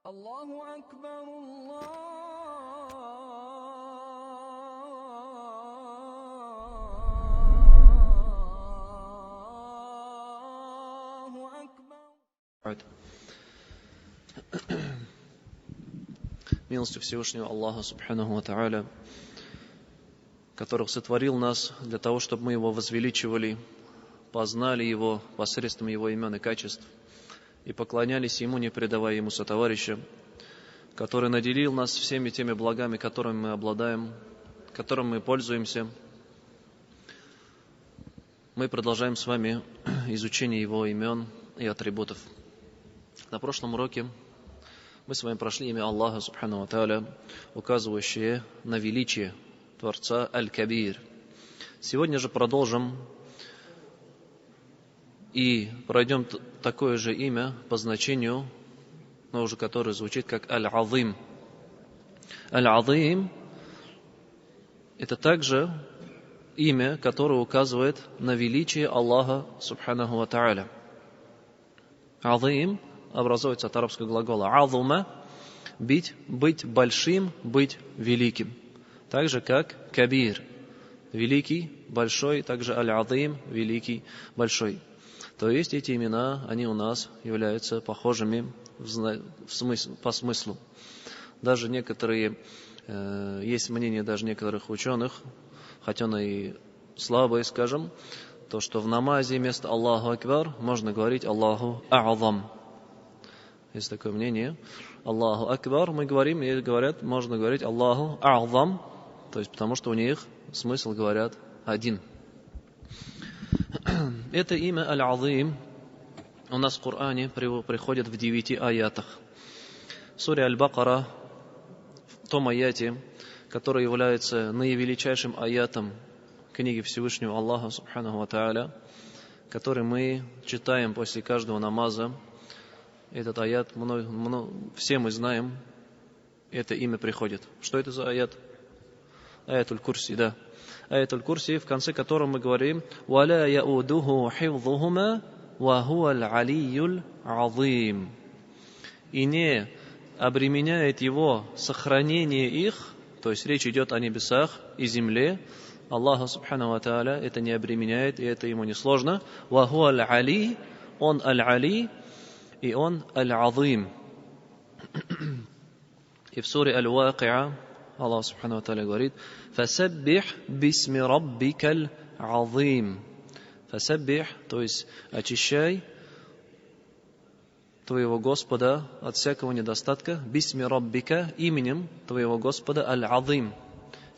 الله أكبر الله أكبر. Милостью Всевышнего Аллаха Субханаху ва Тааля, который сотворил нас для того, чтобы мы Его возвеличивали, познали Его посредством Его имен и качеств и поклонялись Ему, не предавая Ему сотоварища, который наделил нас всеми теми благами, которыми мы обладаем, которыми мы пользуемся. Мы продолжаем с вами изучение Его имен и атрибутов. На прошлом уроке мы с вами прошли имя Аллаха Субхану ва Тааля, указывающее на величие Творца Аль-Кабир. Сегодня же продолжим и пройдем такое же имя по значению, но уже которое звучит как Аль-Азим. Аль-Азим — это также имя, которое указывает на величие Аллаха Субханаху ва Тааля. Азим образуется от арабского глагола азума — быть большим, быть великим. Так же, как кабир — великий, большой, также аль-азим — великий, большой. То есть эти имена, они у нас являются похожими по смыслу. Даже некоторые, есть мнение даже некоторых ученых, хотя оно и слабое, скажем, то, что в намазе вместо Аллаху Акбар можно говорить Аллаху А'азам. Есть такое мнение. Аллаху Акбар мы говорим, и говорят, можно говорить Аллаху А'азам, то есть потому что у них смысл, говорят, один. Это имя Аль-Азим у нас в Коране приходит в 9 аятах. В суре Аль-Бакара, в том аяте, который является наивеличайшим аятом книги Всевышнего Аллаха Субханаху ва Тааля, который мы читаем после каждого намаза. Этот аят все мы знаем, это имя приходит. Что это за аят? Аятуль Курси, да. Аятуль Курси, в конце которого мы говорим «Валя яудуху хивзухума ва хуаль алийюль азим». И не обременяет его сохранение их, то есть речь идет о небесах и земле. Аллаха Субхану ва Тааля это не обременяет, и это ему не сложно. «Ва хуаль али», он аль-али, и он аль-азим. И в суре Аль-Вакиа Аллах Субхану ва Тааля говорит «Фасаббих бисми раббикаль азим». Фасаббих, то есть очищай твоего Господа от всякого недостатка, бисми раббика, именем твоего Господа аль-азим.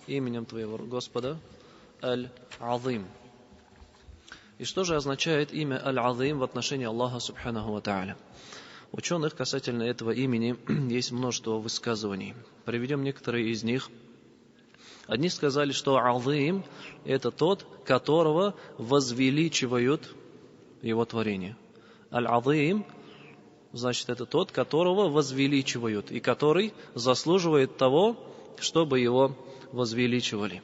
Именем твоего Господа аль-азим. И что же означает имя аль-азим в отношении Аллаха Субханаху ва Тааля? Ученых касательно этого имени есть множество высказываний. Приведем некоторые из них. Одни сказали, что азим — это тот, которого возвеличивают его творение. Аль-азим — значит, это тот, которого возвеличивают, и который заслуживает того, чтобы его возвеличивали.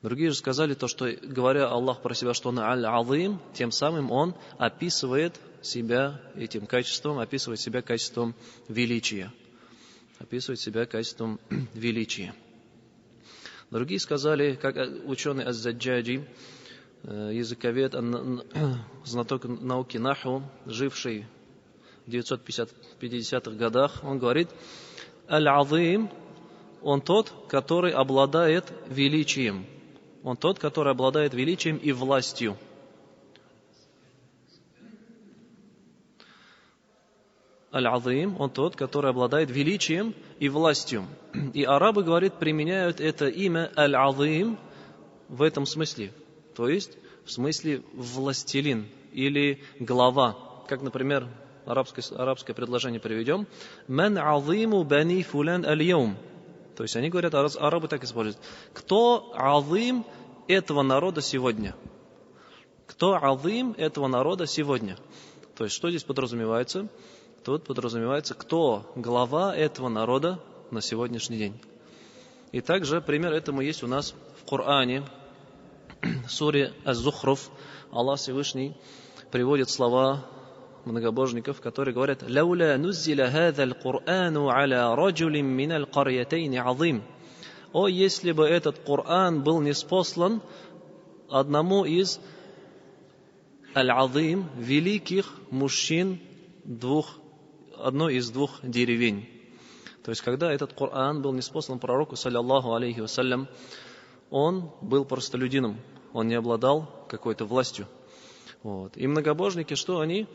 Другие же сказали то, что, говоря Аллах про себя, что он аль-азим, тем самым он описывает себя этим качеством, описывает себя качеством величия. Описывает себя качеством величия. Другие сказали, как ученый Аз-Заджаджи, языковед, знаток науки Наху, живший в 950-х годах, он говорит, аль-азим, он тот, который обладает величием. Он тот, который обладает величием и властью. Аль-Азим, он тот, который обладает величием и властью. И арабы, говорит, применяют это имя Аль-Азим в этом смысле. То есть в смысле властелин или глава. Как, например, арабское предложение приведем. «Ман азиму бани фулян аль-яум». То есть они говорят, арабы так используют. Кто азим этого народа сегодня? Кто азим этого народа сегодня? То есть что здесь подразумевается? Тут подразумевается, кто глава этого народа на сегодняшний день. И также пример этому есть у нас в Коране, в суре Аз-Зухруф. Аллах Всевышний приводит слова многобожников, которые говорят: «Лауля нуззиля хазаль Кур'ану аля раджулин миналь карьятейни азим». О, если бы этот Коран был ниспослан одному из аль-азим, великих мужчин одной из двух деревень. То есть, когда этот Коран был ниспослан пророку, саллаллаху алейхи вассалям, он был простолюдином, он не обладал какой-то властью. Вот. И многобожники, что они,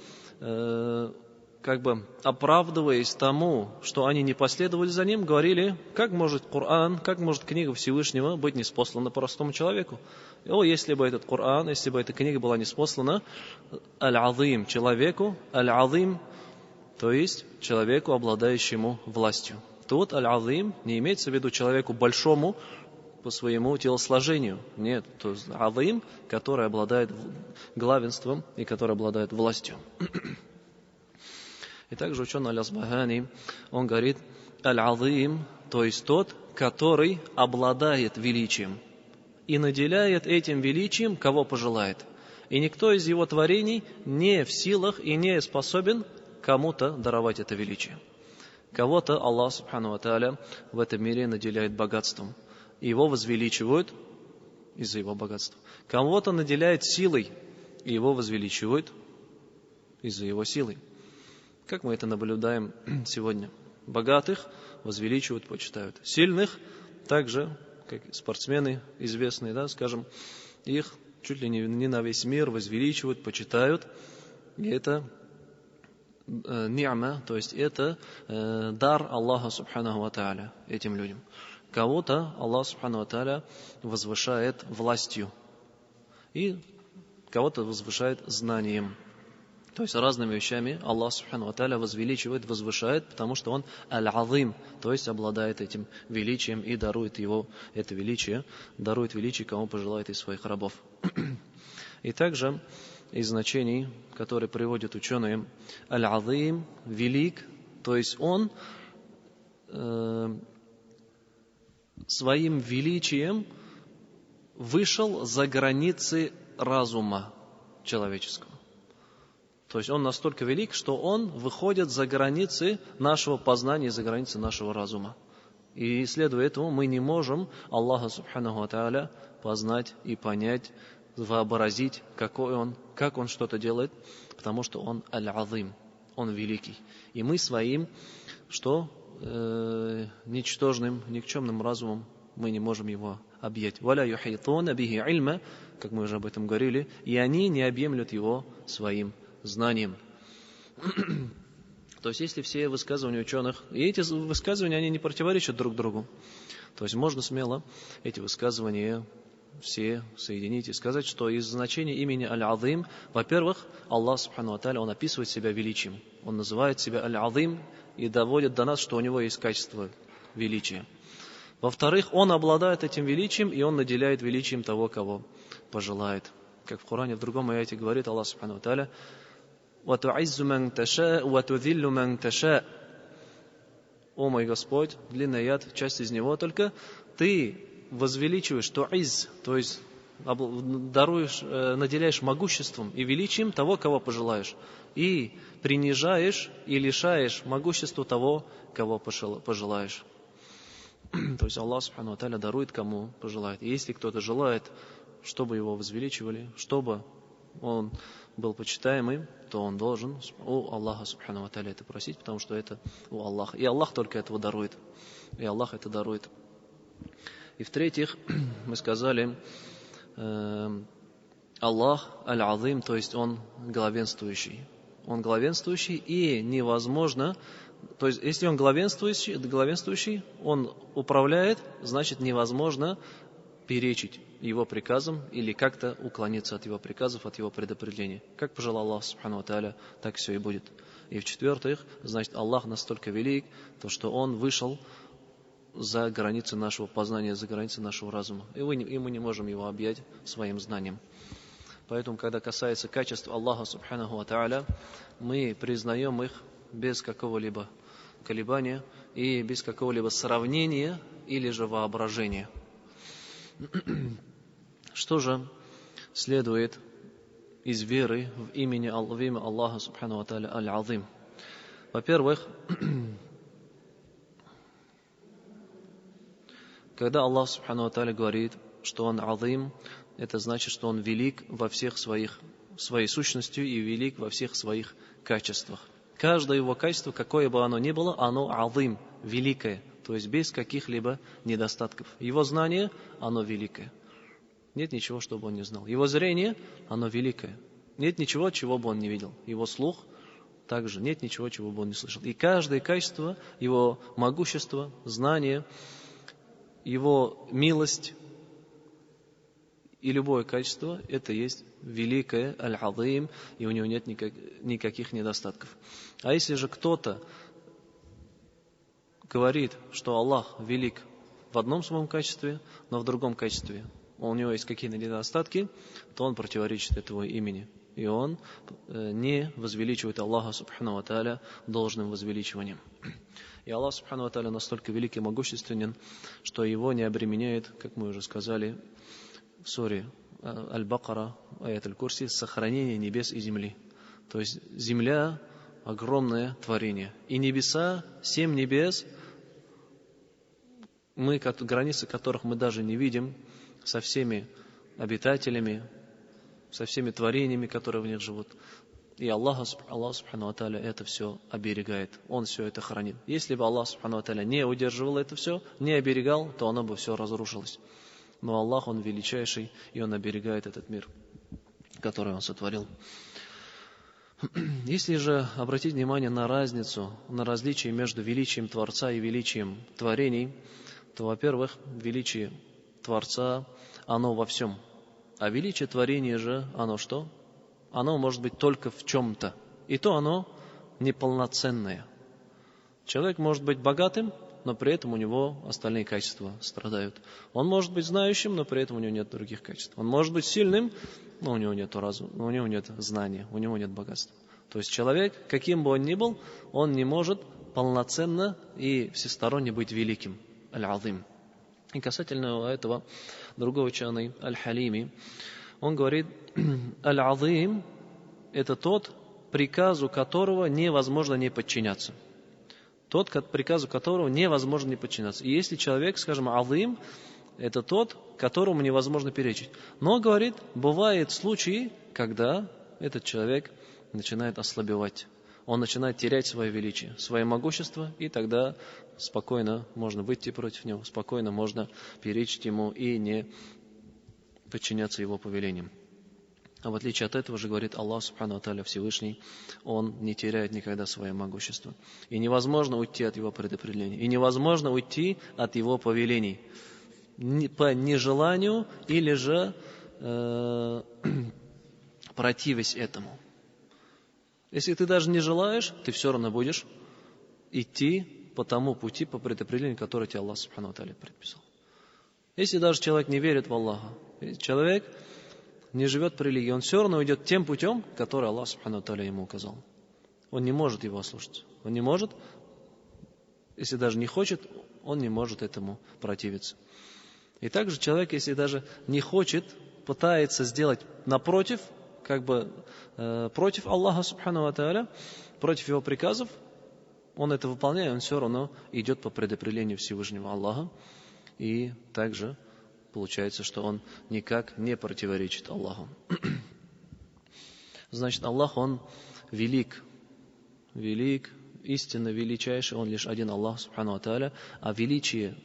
оправдываясь тому, что они не последовали за ним, говорили: как может Коран, как может книга Всевышнего быть ниспослана простому человеку? О, если бы этот Коран, если бы эта книга была ниспослана аль-азим, человеку, аль-азим, то есть человеку, обладающему властью. Тут аль-азим не имеется в виду человеку большому по своему телосложению. Нет, то есть азим, который обладает главенством и который обладает властью. И также ученый Аль-Асбахани, он говорит: аль-азим, то есть тот, который обладает величием и наделяет этим величием, кого пожелает. И никто из его творений не в силах и не способен кому-то даровать это величие. Кого-то Аллах Субхану ва Тааля в этом мире наделяет богатством. Его возвеличивают из-за его богатства. Кого-то наделяет силой, и его возвеличивают из-за его силы. Как мы это наблюдаем сегодня? Богатых возвеличивают, почитают. Сильных также, как спортсмены известные, скажем, их чуть ли не на весь мир возвеличивают, почитают. И это ни'ма, то есть это дар Аллаха Субханаху ва Тааля этим людям. Кого-то Аллах Субхану ва Тааля возвышает властью, и кого-то возвышает знанием. То есть разными вещами Аллах Субхану ва Тааля возвеличивает, возвышает, потому что Он аль-азим, то есть обладает этим величием и дарует его это величие, дарует величие, кому пожелает из своих рабов. И также из значений, которые приводят ученые, аль-азим, велик, то есть Он своим величием вышел за границы разума человеческого. То есть Он настолько велик, что Он выходит за границы нашего познания, за границы нашего разума. И следуя этому мы не можем Аллаха Субханаху ва Тааля познать и понять, вообразить, какой Он, как Он что-то делает, потому что Он аль-азим, Он великий. И мы своим, ничтожным, никчемным разумом мы не можем его объять. «Валя юхайтуна бихи ильма», как мы уже об этом говорили, и они не объемлют его своим знанием. То есть, если все высказывания ученых, и эти высказывания, они не противоречат друг другу, то есть можно смело эти высказывания все соединить и сказать, что из значения имени Аль-Азим, во-первых, Аллах Субхану ва Тааля, Он описывает себя величием. Он называет себя Аль-Азим и доводит до нас, что у него есть качество величия. Во-вторых, Он обладает этим величием, и Он наделяет величием того, кого пожелает. Как в Коране, в другом аяте говорит Аллах Субхану ва Тааля: «Вату'иззу ман ташаа, ватудзиллу ман ташаа». О мой Господь, длинный аят, часть из него, только Ты возвеличиваешь, то есть даруешь, наделяешь могуществом и величием того, кого пожелаешь, и принижаешь и лишаешь могущества того, кого пожелаешь. То есть Аллах Субхану ва Тааля дарует, кому пожелает. И если кто-то желает, чтобы его возвеличивали, чтобы он был почитаемым, то он должен у Аллаха Субхану ва Тааля это просить, потому что это у Аллаха. И Аллах только этого дарует. И Аллах это дарует. И в-третьих, мы сказали, Аллах аль-Азим, то есть Он главенствующий. Он главенствующий, и невозможно, то есть если Он главенствующий, Он управляет, значит невозможно перечить Его приказам или как-то уклониться от Его приказов, от Его предопределений. Как пожелал Аллах Субхану ва Тааля, так все и будет. И в-четвертых, значит, Аллах настолько велик, то что Он вышел за границы нашего познания, за границы нашего разума. И мы не можем его объять своим знанием. Поэтому, когда касается качеств Аллаха Субханаху ва Тааля, мы признаем их без какого-либо колебания и без какого-либо сравнения или же воображения. Что же следует из веры в имя Аллаха Субхану ва Тааля Аль-Азим. Во-первых, когда Аллах Субхану ва Тааля говорит, что Он Азим, это значит, что Он велик во всех своей сущностью и велик во всех своих качествах. Каждое Его качество, какое бы оно ни было, оно Азим, великое, то есть без каких-либо недостатков. Его знание, оно великое. Нет ничего, что бы Он не знал. Его зрение, оно великое. Нет ничего, чего бы Он не видел. Его слух, также нет ничего, чего бы Он не слышал. И каждое качество, Его могущество, знание, Его милость и любое качество, это есть великое Аль-Азим, и у него нет никаких недостатков. А если же кто-то говорит, что Аллах велик в одном своем качестве, но в другом качестве у него есть какие-то недостатки, то он противоречит этому имени. И он не возвеличивает Аллаха Субхану ва Тааля должным возвеличиванием. И Аллах Субхану ва Тааля настолько велик и могущественен, что его не обременяет, как мы уже сказали в суре Аль-Бакара, аят Аль-Курси, сохранение небес и земли. То есть земля — огромное творение. И небеса, 7 небес, границы которых мы даже не видим, со всеми обитателями, со всеми творениями, которые в них живут. И Аллах Субхану ва Тааля это все оберегает. Он все это хранит. Если бы Аллах Субхану ва Тааля не удерживал это все, не оберегал, то оно бы все разрушилось. Но Аллах, Он величайший, и Он оберегает этот мир, который Он сотворил. Если же обратить внимание на разницу, на различие между величием Творца и величием творений, то, во-первых, величие Творца, оно во всем. А величие творения же, оно что? Оно может быть только в чем-то. И то оно неполноценное. Человек может быть богатым, но при этом у него остальные качества страдают. Он может быть знающим, но при этом у него нет других качеств. Он может быть сильным, но у него нет разума, у него нет знания, у него нет богатства. То есть человек, каким бы он ни был, он не может полноценно и всесторонне быть великим. Аль-Азим. И касательно этого другого ученый, Аль-Халими, он говорит, Аль-Азим — это тот, приказу которого невозможно не подчиняться. Тот, приказу которого невозможно не подчиняться. И если человек, скажем, азим, это тот, которому невозможно перечить. Но, говорит, бывают случаи, когда этот человек начинает ослабевать. Он начинает терять свое величие, свое могущество, и тогда спокойно можно выйти против него, спокойно можно перечить ему и не подчиняться его повелениям. А в отличие от этого же, говорит Аллах Субхану ва Тааля Всевышний, Он не теряет никогда свое могущество. И невозможно уйти от Его предопределений. И невозможно уйти от Его повелений. По нежеланию или же противясь этому. Если ты даже не желаешь, ты все равно будешь идти по тому пути, по предопределению, которое тебе Аллах Субхану ва Тааля предписал. Если даже человек не верит в Аллаха, человек не живет по религии, он все равно идет тем путем, который Аллах Субхану ва Тааля ему указал. Он не может его ослушаться. Он не может, если даже не хочет, он не может этому противиться. И также человек, если даже не хочет, пытается сделать напротив, против Аллаха Субхану ва Тааля, против его приказов, он это выполняет, он все равно идет по предопределению Всевышнего Аллаха. И также получается, что он никак не противоречит Аллаху. Значит, Аллах, Он велик, истинно величайший, Он лишь один Аллах, Субхану ва Тааля, а величие,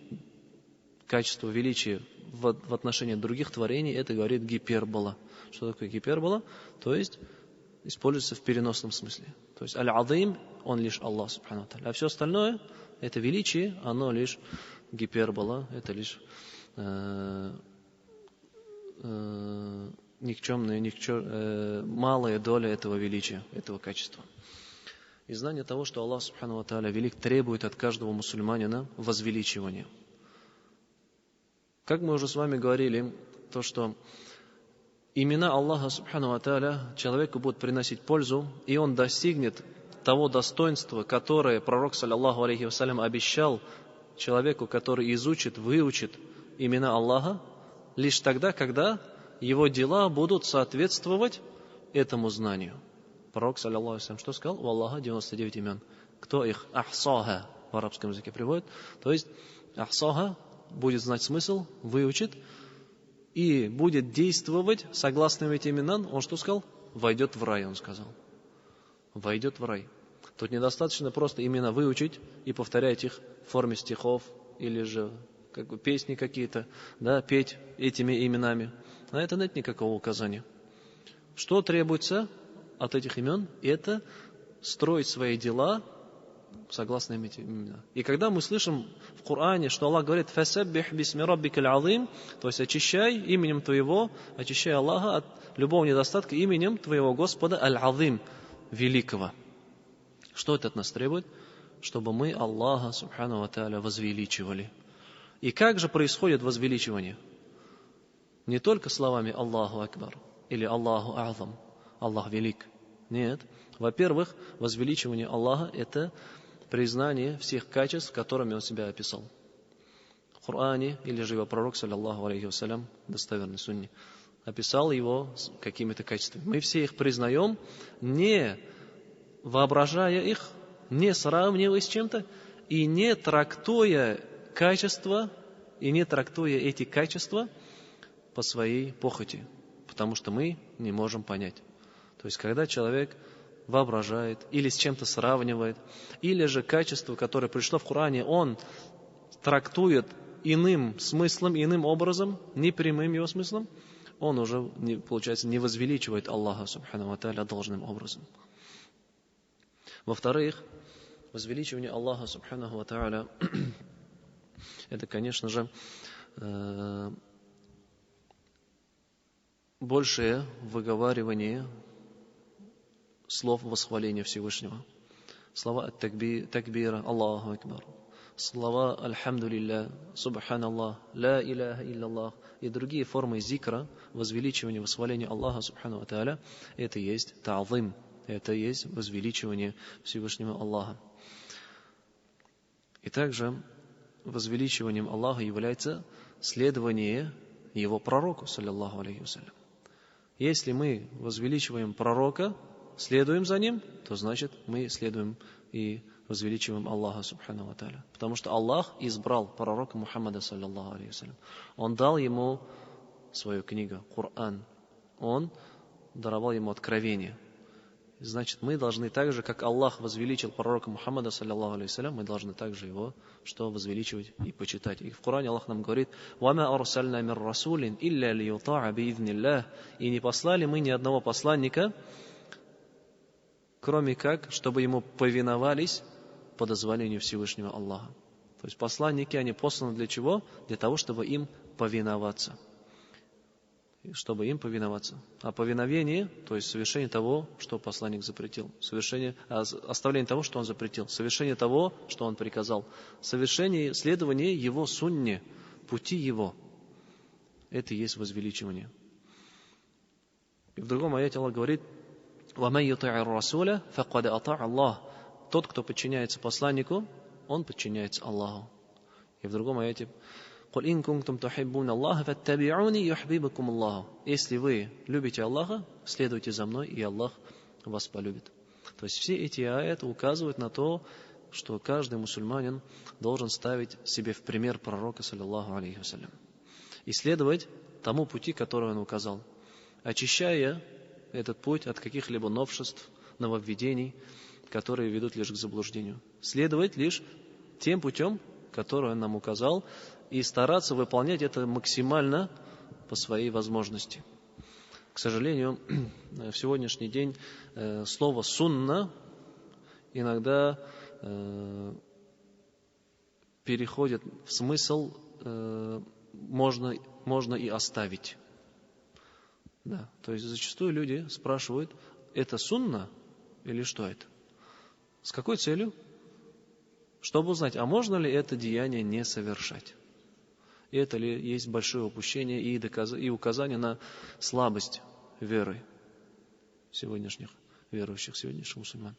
качество величия в отношении других творений, это говорит гипербола. Что такое гипербола? То есть, используется в переносном смысле. То есть, Аль-Азим, Он лишь Аллах, Субхану ва Тааля. А все остальное, это величие, оно лишь гипербола, это лишь никчемная, малая доля этого величия, этого качества. И знание того, что Аллах Субхану ва Тааля велик, требует от каждого мусульманина возвеличивания. Как мы уже с вами говорили, то, что имена Аллаха Субхану ва Тааля человеку будут приносить пользу, и он достигнет того достоинства, которое пророк, саллаллаху алейхи вассалям, обещал человеку, который изучит, выучит имена Аллаха, лишь тогда, когда его дела будут соответствовать этому знанию. Пророк, саллаллаху алейхи ва саллям, что сказал? У Аллаха 99 имен. Кто их ахсаха в арабском языке приводит? То есть ахсаха будет знать смысл, выучит и будет действовать согласно этим именам. Он что сказал? Войдет в рай, он сказал. Войдет в рай. Тут недостаточно просто имена выучить и повторять их в форме стихов или же песни какие-то, да, петь этими именами. На это нет никакого указания. Что требуется от этих имен? Это строить свои дела согласно этим именам. И когда мы слышим в Коране, что Аллах говорит «Фасаббих бисми раббикаль азим», то есть очищай именем твоего, очищай Аллаха от любого недостатка именем твоего Господа аль-Азим, великого. Что это от нас требует? Чтобы мы Аллаха, субхану ва тааля, возвеличивали. И как же происходит возвеличивание? Не только словами Аллаху Акбар или Аллаху Азам, Аллах велик. Нет. Во-первых, возвеличивание Аллаха – это признание всех качеств, которыми Он себя описал. В Коране или же его пророк, саллаллаху алейхи вассалям, достоверный сунни, описал его какими-то качествами. Мы все их признаем, не воображая их, не сравнивая с чем-то и не трактуя качества, и не трактуя эти качества по своей похоти, потому что мы не можем понять. То есть, когда человек воображает или с чем-то сравнивает, или же качество, которое пришло в Коране, он трактует иным смыслом, иным образом, не прямым его смыслом, он уже, получается, не возвеличивает Аллаха, субхану ва тааля, должным образом. Во-вторых, возвеличивание Аллаха, субхану ва тааля, это, конечно же, большее выговаривание слов восхваления Всевышнего. Слова такбира, Аллаху Акбар. Слова Альхамдулилля, Субханаллах, Ла Иляха Илляллах и другие формы зикра, возвеличивания, восхваления Аллаха, Субхану ва тааля, это есть та'зим, это есть возвеличивание Всевышнего Аллаха. И также возвеличиванием Аллаха является следование его пророку, саллаллаху алейхи вассалям. Если мы возвеличиваем пророка, следуем за ним, то значит мы следуем и возвеличиваем Аллаха, субхану ва тааля. Потому что Аллах избрал пророка Мухаммада, саллаллаху алейхи вассалям. Он дал ему свою книгу, Коран. Он даровал ему откровение. Значит, мы должны так же, как Аллах возвеличил пророка Мухаммада, саллаллаху алейхи вассалям, мы должны также его возвеличивать и почитать. И в Коране Аллах нам говорит: «Вама арсальна мир расулин илля лиюта'a би'идниллах». И не послали мы ни одного посланника, кроме как, чтобы ему повиновались по дозволению Всевышнего Аллаха. То есть посланники, они посланы для чего? Для того, чтобы им повиноваться. Чтобы им повиноваться. А повиновение, то есть совершение того, что посланник запретил. Оставление того, что он запретил. Совершение того, что он приказал. Совершение, следование его сунне, пути его. Это и есть возвеличивание. И в другом аяте Аллах говорит: وَمَنْ يُطِعِ الرَّسُولَ فَقَدْ أَطَاعَ اللَّهَ. Тот, кто подчиняется посланнику, он подчиняется Аллаху. И в другом аяте: قُلْ إِن كُنْتُمْ تُحِبُّونَ اللَّهَ فَاتَّبِعُونِي يُحْبِبْكُمُ اللَّهُ. Если вы любите Аллаха, следуйте за мной, и Аллах вас полюбит. То есть все эти аяты указывают на то, что каждый мусульманин должен ставить себе в пример пророка, саллаллаху алейхи вассалям, и следовать тому пути, который он указал, очищая этот путь от каких-либо новшеств, нововведений, которые ведут лишь к заблуждению. Следовать лишь тем путем, который он нам указал, и стараться выполнять это максимально по своей возможности. К сожалению, в сегодняшний день слово «сунна» иногда переходит в смысл «можно и оставить». Да, то есть зачастую люди спрашивают: это сунна или что это? С какой целью? Чтобы узнать, а можно ли это деяние не совершать. И это ли есть большое упущение и указание на слабость веры сегодняшних верующих, сегодняшних мусульман.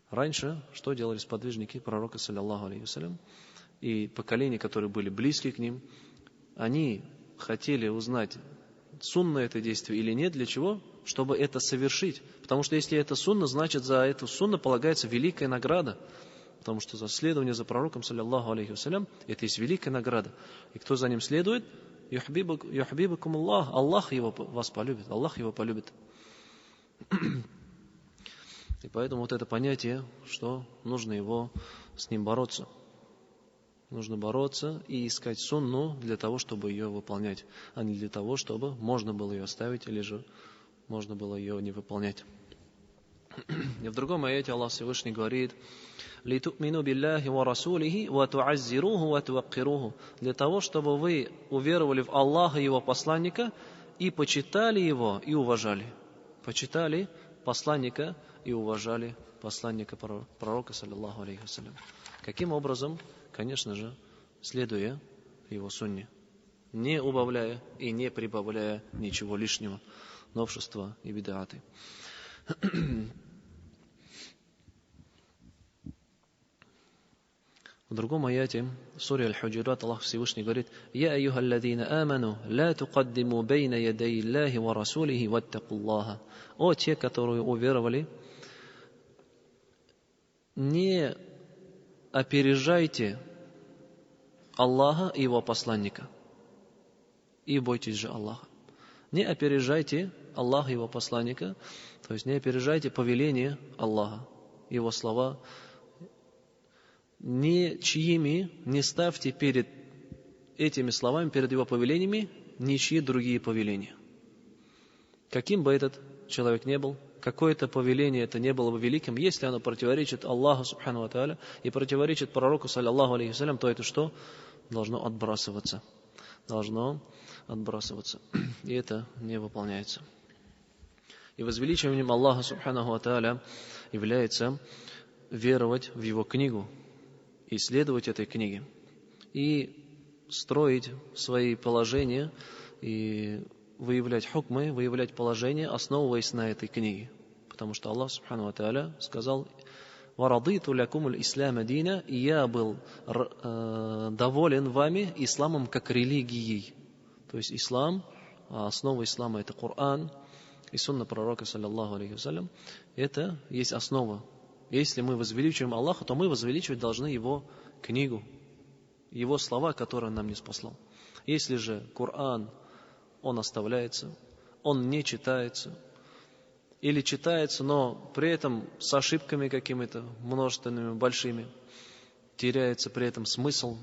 Раньше что делали сподвижники пророка, саллаллаху алейхи вассалям, и поколения, которые были близки к ним, они хотели узнать сунна это действие или нет. Для чего? Чтобы это совершить. Потому что если это сунна, значит за эту сунну полагается великая награда. Потому что за следование за пророком, саллиллаху алейхи вассалям, это есть великая награда. И кто за ним следует, юхбибакум Аллах, Аллах его вас полюбит, Аллах его полюбит. И поэтому вот это понятие, что нужно его с ним бороться. Нужно бороться и искать сунну для того, чтобы ее выполнять, а не для того, чтобы можно было ее оставить или же можно было ее не выполнять. И в другом аяте Аллах Всевышний говорит: «Литу'мину биллахи ва расулихи ва ту'аззируху ва туаккируху», для того, чтобы вы уверовали в Аллаха и Его посланника и почитали Его и уважали. Почитали посланника и уважали посланника пророка, саллиллаху алейхи вассалям. Каким образом? Конечно же, следуя его сунне, не убавляя и не прибавляя ничего лишнего, новшества и бид'аты. В другом аяте, в суре Аль-Худжурат, Аллах Всевышний говорит: «Я айюхалладзина аману, ла туқаддиму бейна ядей Аллахи ва расулихи ваттакуллаха». О те, которые уверовали, не опережайте Аллаха и Его посланника, и бойтесь же Аллаха. Не опережайте Аллаха и Его посланника, то есть не опережайте повеление Аллаха, Его слова. Ничьими не ставьте перед этими словами, перед Его повелениями, ничьи другие повеления. Каким бы этот человек ни был, какое-то повеление это не было бы великим, если оно противоречит Аллаху субхану ва тааля и противоречит пророку, саллиллаху алейхи вассалям, то это что? Должно отбрасываться. Должно отбрасываться. И это не выполняется. И возвеличиванием Аллаха субхану ва тааля является веровать в Его книгу, исследовать этой книге и строить свои положения и выявлять хукмы, выявлять положения, основываясь на этой книге. Потому что Аллах субхану ва тааля сказал: «Варадиту лякум аль-ислама дина», и я был доволен вами исламом как религией. То есть ислам, основа ислама это Коран и сунна пророка, саллиллаху алейхи вассалям, это есть основа. Если мы возвеличиваем Аллаха, то мы возвеличивать должны Его книгу, Его слова, которые Он нам ниспослал. Если же Коран, он оставляется, он не читается, или читается, но при этом с ошибками какими-то множественными, большими, теряется при этом смысл,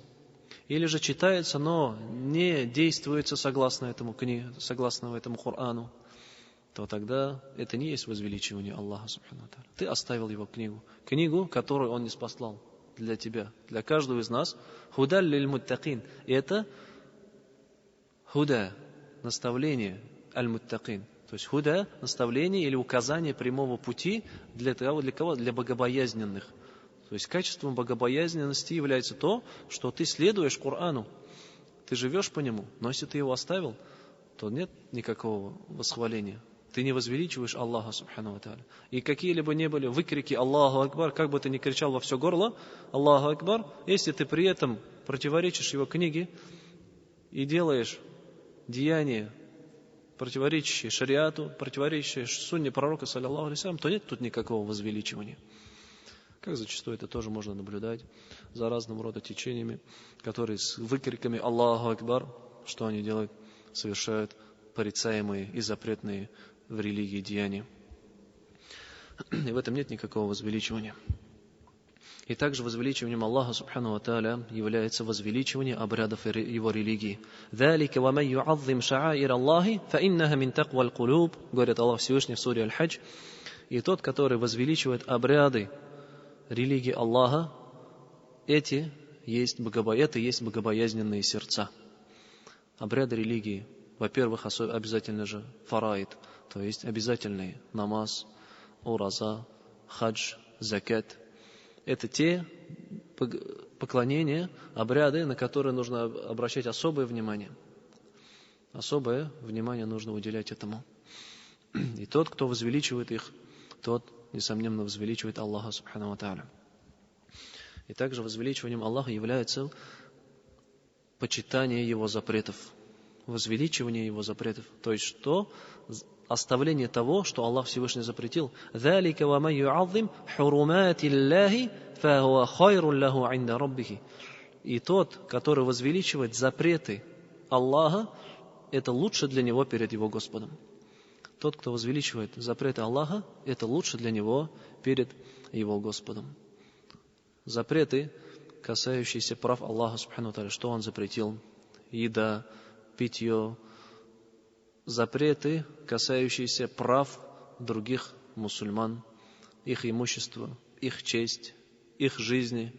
или же читается, но не действуется согласно этому Корану, то тогда это не есть возвеличивание Аллаха субхану ва тааля. Ты оставил Его книгу, которую Он ниспослал для тебя, для каждого из нас. Худа лиль муттакин. И это худа, наставление аль-муттакин. То есть худа, наставление или указание прямого пути для кого? Для богобоязненных. То есть качеством богобоязненности является то, что ты следуешь Корану, ты живешь по нему. Но если ты его оставил, то нет никакого восхваления. Ты не возвеличиваешь Аллаха субхану ва тааля. И какие-либо не были выкрики «Аллаху Акбар», как бы ты ни кричал во все горло «Аллаху Акбар», если ты при этом противоречишь Его книге и делаешь деяния, противоречащие шариату, противоречащие сунне пророка, саллиллаху алейхи вассалям, то нет тут никакого возвеличивания. Как зачастую это тоже можно наблюдать за разного рода течениями, которые с выкриками «Аллаху Акбар», что они делают? Совершают порицаемые и запретные в религии деяния. И в этом нет никакого возвеличивания. И также возвеличиванием Аллаха субхану ва тааля является возвеличивание обрядов Его религии. «ذَلِكَ وَمَنْ يُعَظِّمْ شَعَائِرَ اللَّهِ فَإِنَّهَا مِنْ تَقْوَى الْقُلُوبِ», говорит Аллах Всевышний в суре Аль-Хадж. И тот, который возвеличивает обряды религии Аллаха, это есть богобоязненные сердца. Обряды религии, во-первых, обязательно же фараид, то есть обязательные намаз, ураза, хадж, закат. Это те поклонения, обряды, на которые нужно обращать особое внимание. Особое внимание нужно уделять этому. И тот, кто возвеличивает их, тот, несомненно, возвеличивает Аллаха субхану ва тааля. И также возвеличиванием Аллаха является почитание Его запретов. возвеличивание его запретов. То есть что? Оставление того, что Аллах Всевышний запретил. ذَلِكَ وَمَنْ يُعَظِّمْ حُرُمَاتِ اللَّهِ فَهُوَ خَيْرٌ لَهُ عِنْدَ رَبِّهِ. И тот, который возвеличивает запреты Аллаха, это лучше для него перед его Господом. Тот, кто возвеличивает запреты Аллаха, это лучше для него перед его Господом. Запреты, касающиеся прав Аллаха, субхану тааля, что Он запретил? Еда, питье. Запреты, касающиеся прав других мусульман, их имущества, их честь, их жизни.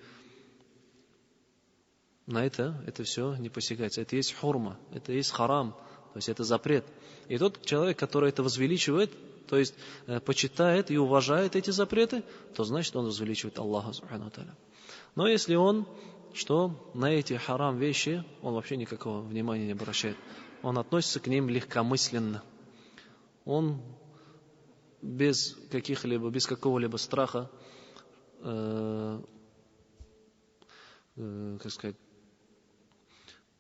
На это все не посягается. Это есть хурма, это есть харам, то есть это запрет. И тот человек, который это возвеличивает, то есть почитает и уважает эти запреты, то значит он возвеличивает Аллаха субхану тааля. Но если он, что на эти харам вещи, он вообще никакого внимания не обращает. Он относится к ним легкомысленно. Он без какого-либо страха,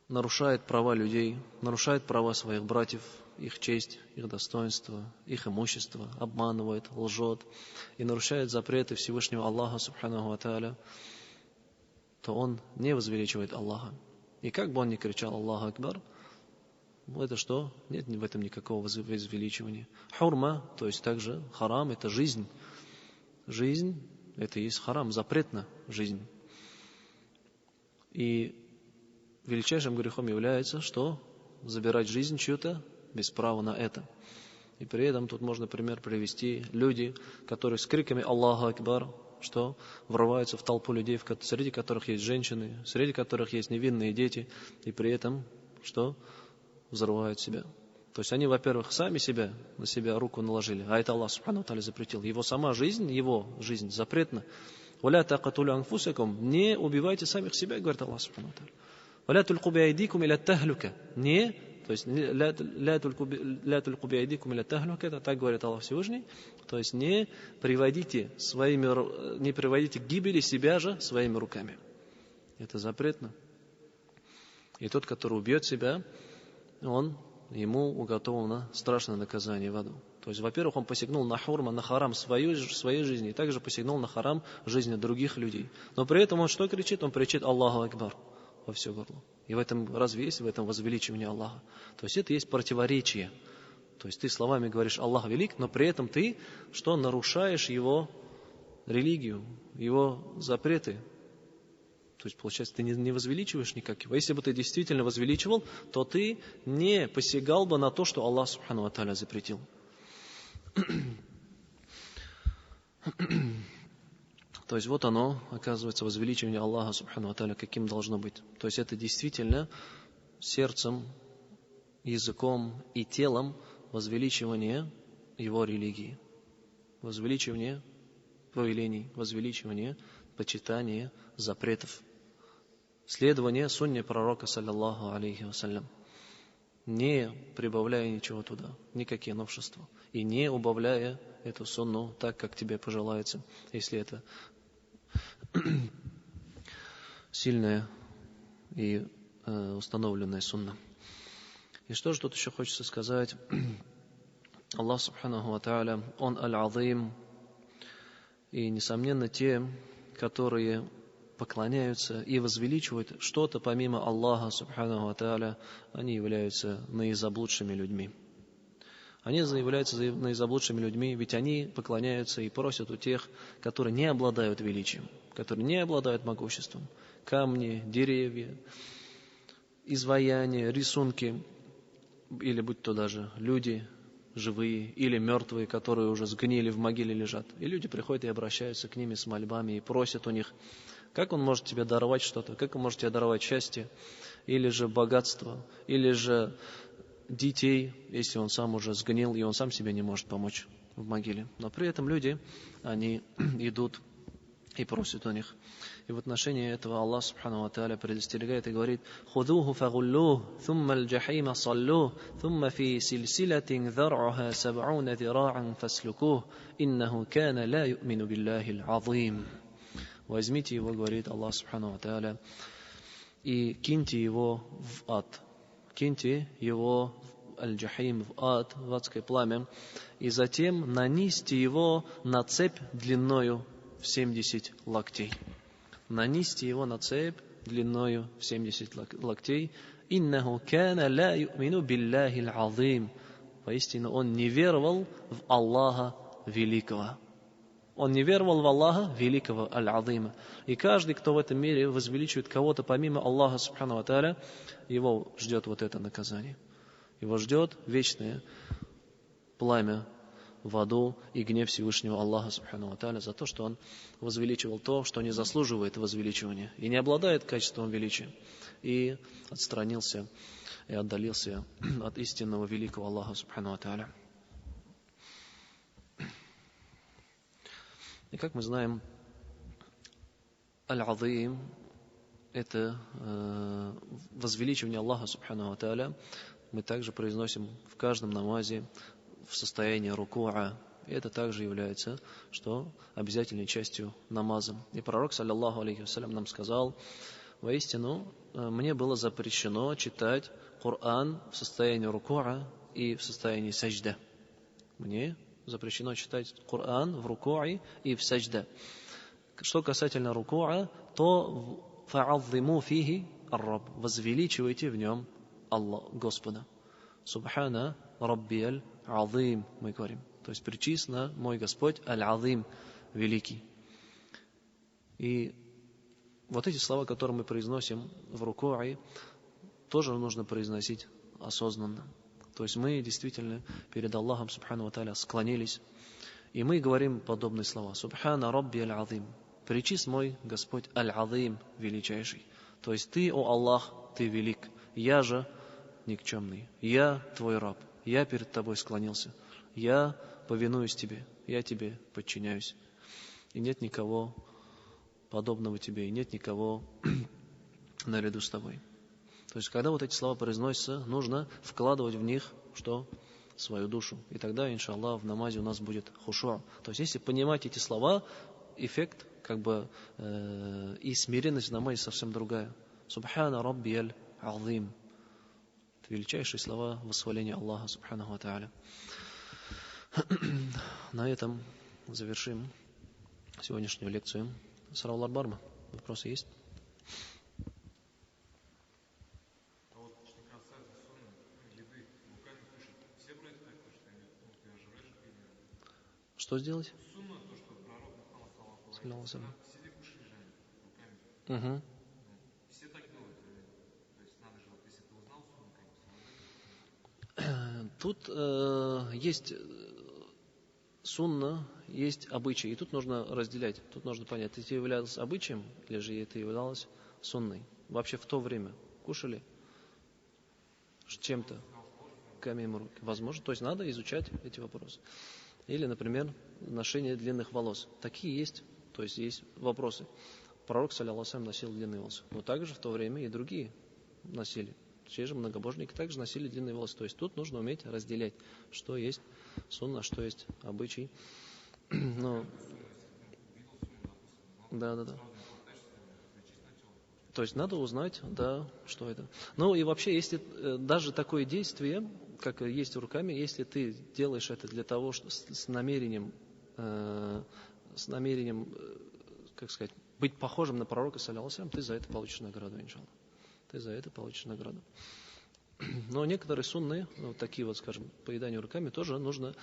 нарушает права людей, нарушает права своих братьев, их честь, их достоинство, их имущество, обманывает, лжет и нарушает запреты Всевышнего Аллаха субханаху ва тааля, то он не возвеличивает Аллаха. И как бы он ни кричал Аллаху Акбар, это что? Нет в этом никакого возвеличивания. Хурма, то есть также харам, это жизнь. Жизнь, это и есть харам, запрет на жизнь. И величайшим грехом является, что? Забирать жизнь чью-то без права на это. И при этом тут можно пример привести. Люди, которые с криками Аллаху Акбар, что? Врываются в толпу людей, среди которых есть женщины, среди которых есть невинные дети, и при этом, что? Взрывают себя. То есть они, во-первых, сами на себя руку наложили, а это Аллах субхану тааля запретил. Его жизнь запретна. «Валя тaqатулю анфусакум», не убивайте самих себя, говорит Аллах субхану тааля. «Валя тульку биайдикум иля тахлюка», то есть «ля тульку биайдикум иля тахлюка», это так говорит Аллах Всевышний, то есть не приводите к гибели себя же своими руками. Это запретно. И тот, который убьет себя, ему уготовано страшное наказание в аду. То есть, во-первых, он посягнул на хурма, на харам своей жизни, и также посягнул на харам жизни других людей. Но при этом он что кричит? Он кричит Аллаху Акбар во все горло. И разве есть в этом возвеличивание Аллаха? То есть это есть противоречие. То есть ты словами говоришь Аллах велик, но при этом ты что? Нарушаешь его религию, его запреты. То есть, получается, ты не возвеличиваешь никак его. Если бы ты действительно возвеличивал, то ты не посягал бы на то, что Аллах субхану ва тааля запретил. То есть, вот оно, оказывается, возвеличивание Аллаха субхану ва тааля, каким должно быть. То есть, это действительно сердцем, языком и телом возвеличивание его религии. Возвеличивание повелений, возвеличивание, почитание запретов. Следование сунне пророка, саллаллаху алейхи вассалям, не прибавляя ничего туда, никакие новшества, и не убавляя эту сунну так, как тебе пожелается, если это сильная и установленная сунна. И что же тут еще хочется сказать? Аллах субханаху ва тааля, Он аль-азим, и, несомненно, те, которые поклоняются и возвеличивают что-то помимо Аллаха субханаху ва тааля, они являются наизаблудшими людьми. Они являются наизаблудшими людьми, ведь они поклоняются и просят у тех, которые не обладают величием, которые не обладают могуществом. Камни, деревья, изваяния, рисунки, или будь то даже люди живые или мертвые, которые уже сгнили, в могиле лежат. И люди приходят и обращаются к ним с мольбами и просят у них, как он может тебе даровать что-то, как он может тебе даровать счастье, или же богатство, или же детей, если он сам уже сгнил, и он сам себе не может помочь в могиле. Но при этом люди, они идут и просят у них. И в отношении этого Аллах субхану ва тааля предостерегает и говорит: «Худуху фагуллух, thumma аль-джахима саллух, thumma фи сильсилатин зар'уха саб'уна зира'ан фаслукух, иннаху кана ла ю'мину биллахи аль-азим». Возьмите его, говорит Аллах субхану ва тааля, и киньте его в ад. киньте его в аль-джахим, в ад, в адское пламя, и затем нанести его на цепь длиною в 70 локтей. Нанести его на цепь длиною в 70 локтей. «Иннаху кана ла ю'мину биллахи аль-азим». Поистину, он не веровал в Аллаха Великого. Он не веровал в Аллаха Великого, Аль-Азима. И каждый, кто в этом мире возвеличивает кого-то помимо Аллаха, Субхану ва Тааля, его ждет вот это наказание. Его ждет вечное пламя в аду и гнев Всевышнего Аллаха, Субхану ва Тааля, за то, что он возвеличивал то, что не заслуживает возвеличивания и не обладает качеством величия, и отстранился и отдалился от истинного великого Аллаха, Субхану ва Тааля. И как мы знаем, Аль-Азим — это возвеличивание Аллаха, Субхану ва Тааля. Мы также произносим в каждом намазе в состоянии рукуа. И это также является, что обязательной частью намаза. И пророк, саллаллаху алейхи вассалям, нам сказал: воистину, мне было запрещено читать Коран в состоянии рукуа и в состоянии саджда. Мне запрещено читать Коран в рукуа и в саджда. Что касательно рукуа, то фа'аззиму фихи ар-рабб, возвеличивайте в нем Аллах, Господа. Субхана раббияль азим, мы говорим. То есть пречисно мой Господь аль-азим, великий. И вот эти слова, которые мы произносим в рукуа, тоже нужно произносить осознанно. То есть мы действительно перед Аллахом, Субхану ва Тааля, склонились, и мы говорим подобные слова. Субхана рабби аль-азим. Пречист мой Господь аль-азим, величайший. То есть ты, о Аллах, ты велик. Я же никчемный. Я твой раб. Я перед тобой склонился. Я повинуюсь тебе. Я тебе подчиняюсь. И нет никого подобного тебе. И нет никого наряду с тобой. То есть, когда вот эти слова произносятся, нужно вкладывать в них, что? Свою душу. И тогда, иншаллах, в намазе у нас будет хушуа. То есть, если понимать эти слова, эффект, и смиренность в намазе совсем другая. Субхана раббияль азим. Это величайшие слова восхваления Аллаха, Субханаху ва Тааля. На этом завершим сегодняшнюю лекцию. Сараулар Барма. Вопросы есть? Что сделать? Угу. Тут есть сунна, есть обычай. И тут нужно разделять. Тут нужно понять, это являлось обычаем, или же это являлось сунной. Вообще в то время кушали чем-то, камень руки. Возможно, то есть надо изучать эти вопросы. Или, например, ношение длинных волос. Такие есть, то есть есть вопросы. Пророк, саллаллаху алейхи ва саллям, носил длинные волосы. Но также в то время и другие носили. Те же многобожники также носили длинные волосы. То есть тут нужно уметь разделять, что есть сунна, что есть обычай. Но... Да. То есть надо узнать, да, что это. Ну и вообще, если даже такое действие, как есть руками, если ты делаешь это для того, что с намерением, как сказать, быть похожим на пророка, саллаллаху алейхи ва саллям, ты за это получишь награду, иншаллах. Ты за это получишь награду. Но некоторые сунны, вот такие вот, скажем, поедания руками, тоже нужно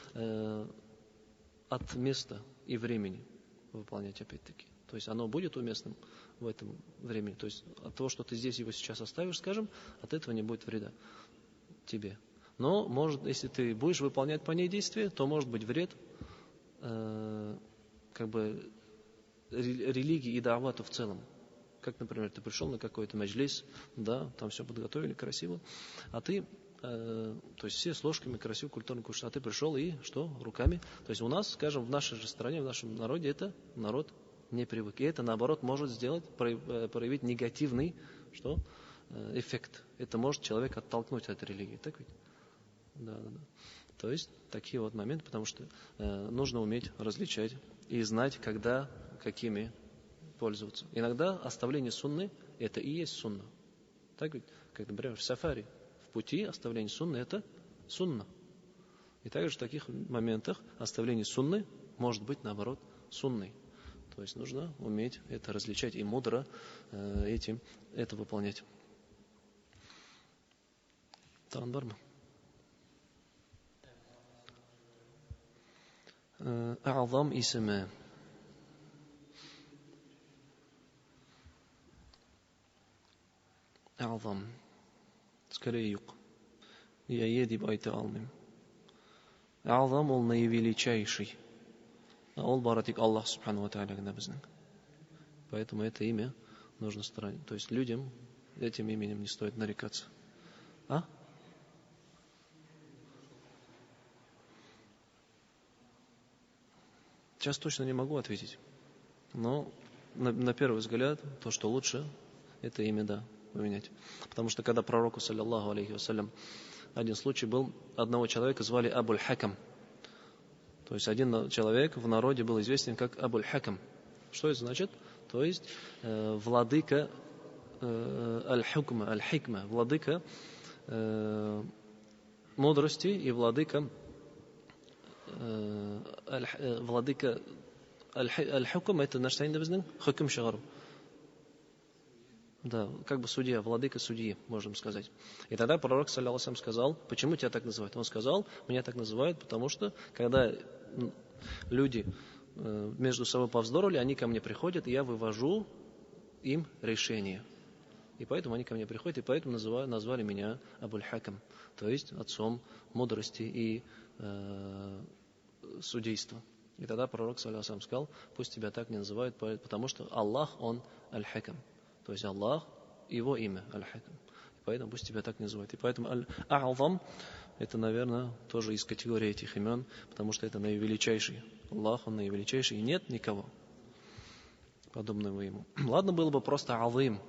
от места и времени выполнять, опять-таки. То есть оно будет уместным в этом времени. То есть от того, что ты здесь его сейчас оставишь, скажем, от этого не будет вреда тебе. Но, может, если ты будешь выполнять по ней действия, то может быть вред религии и давату в целом. Как, например, ты пришел на какой-то маджлис, да, там все подготовили красиво, а ты, то есть все с ложками красиво, культурно кушают, а ты пришел и что? Руками. То есть у нас, скажем, в нашей же стране, в нашем народе это народ не привык. И это, наоборот, может сделать, проявить негативный эффект. Это может человека оттолкнуть от религии. Так ведь? Да. То есть такие вот моменты, потому что нужно уметь различать и знать, когда, какими пользоваться. Иногда оставление сунны — это и есть сунна. Так ведь? Как, например, в сафари, в пути, оставление сунны – это сунна. И также в таких моментах оставление сунны может быть, наоборот, сунной. То есть нужно уметь это различать и мудро это выполнять. Тағын бар ма? А'зам исімі. А'зам. Скорее юк. Я едib айта алмайм. А'зам ол наивеличайший. А ол бара тик Аллах Субхану ва Тааля гына безнең. Поэтому это имя нужно сторонить. То есть людям этим именем не стоит нарекаться. Сейчас точно не могу ответить. Но на первый взгляд, то, что лучше, это имя, да, поменять. Потому что когда пророку, саллиллаху алейхи вассалям, один случай был, одного человека звали Абуль-Хакам. То есть один человек в народе был известен как Абуль-Хакам. Что это значит? То есть владыка аль-хукма, аль-хикма, владыка мудрости и владыка аль-хукм, это наш тайный безнен, хукм шагару. Да, как бы судья, владыка судьи, можем сказать. И тогда пророк, саллаллаху алейхи ва саллям, сказал, почему тебя так называют? Он сказал, меня так называют, потому что, когда люди между собой повздорили, они ко мне приходят, и я вывожу им решение. И поэтому они ко мне приходят, и поэтому назвали меня Абуль-Хакам, то есть отцом мудрости и судейства. И тогда пророк, саллаллаху алейхи ва саллям, сказал, пусть тебя так не называют, потому что Аллах, Он Аль-Хакам. То есть Аллах, Его имя Аль-Хакам. Поэтому пусть тебя так не называют. И поэтому Аль-А'зам, это, наверное, тоже из категории этих имен, потому что это наивеличайший. Аллах, Он наивеличайший, и нет никого подобного Ему. Ладно было бы просто Азим,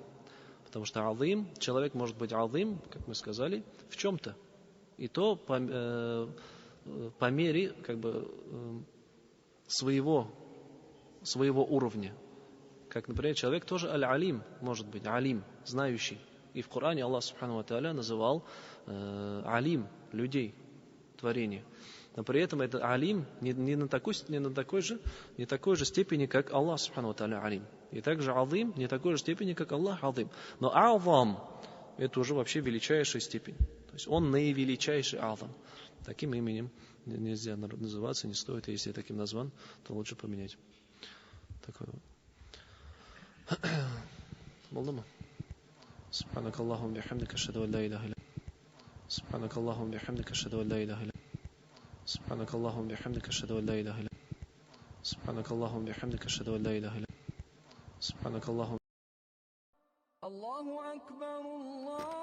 потому что Азим, человек может быть Азим, как мы сказали, в чем-то. И то по мере как бы своего уровня. Как, например, человек тоже аль-алим может быть, алим, знающий. И в Коране Аллах Субхану ва Тааля называл алим людей, творения. Но при этом это алим не на такой же степени, как Аллах Субхану ва Тааля алим. И также азим не такой же степени, как Аллах азим. Но а'зам это уже вообще величайшая степень. То есть он наивеличайший а'зам. Таким именем нельзя называться, не стоит. Если таким назван, то лучше поменять. Такое. Молдома. سبحانك اللهم وبحمدك أشهد أن لا إله إلا أنت سبحانك اللهم وبحمدك أشهد أن لا إله إلا أنت سبحانك اللهم وبحمدك أشهد أن لا إله إلا أنت سبحانك اللهم وبحمدك أشهد أن لا إله إلا أنت سبحانك اللهم الله أكبر الله